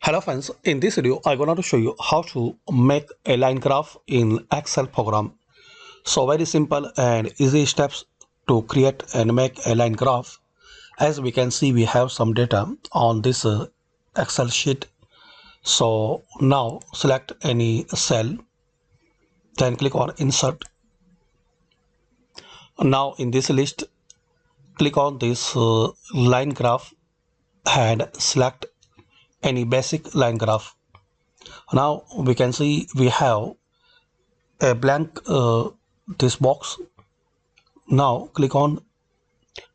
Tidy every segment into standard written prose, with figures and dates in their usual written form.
Hello friends, in this video I'm going to show you how to make a line graph in Excel program. So very simple and easy steps to create and make a line graph. As we can see, we have some data on this Excel sheet. So now select any cell, then click on insert. Now in this list, click on this line graph and select any basic line graph. Now we can see we have a blank this box. Now click on.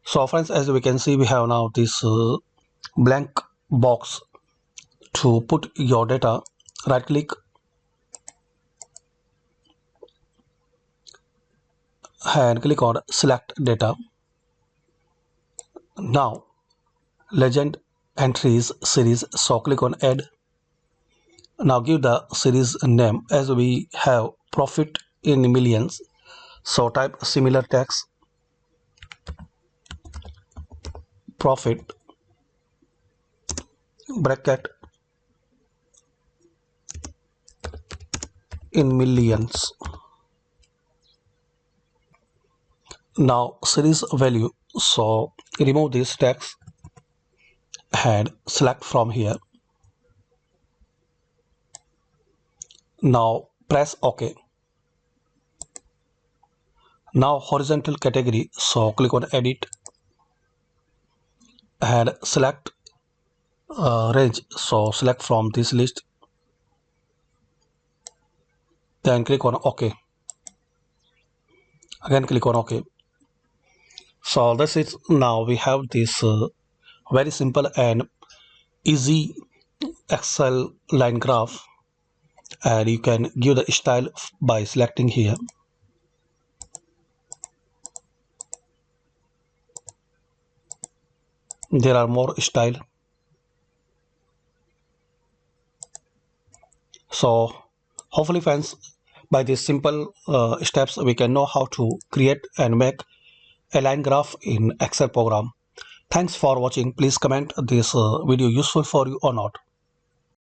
So friends, as we can see, we have now this blank box. To put your data, right click and click on select data. Now legend entries series, so click on add. Now give the series name. As we have profit in millions, so type similar text profit bracket in millions. Now series value, so remove this text and select from here. Now press OK. Now horizontal category, so click on edit and select range, so select from this list, then click on OK. Again click on OK. So this is, now we have this very simple and easy Excel line graph, and you can give the style by selecting here. There are more style. So hopefully friends, by these simple steps we can know how to create and make a line graph in Excel program. Thanks for watching. Please comment this video useful for you or not.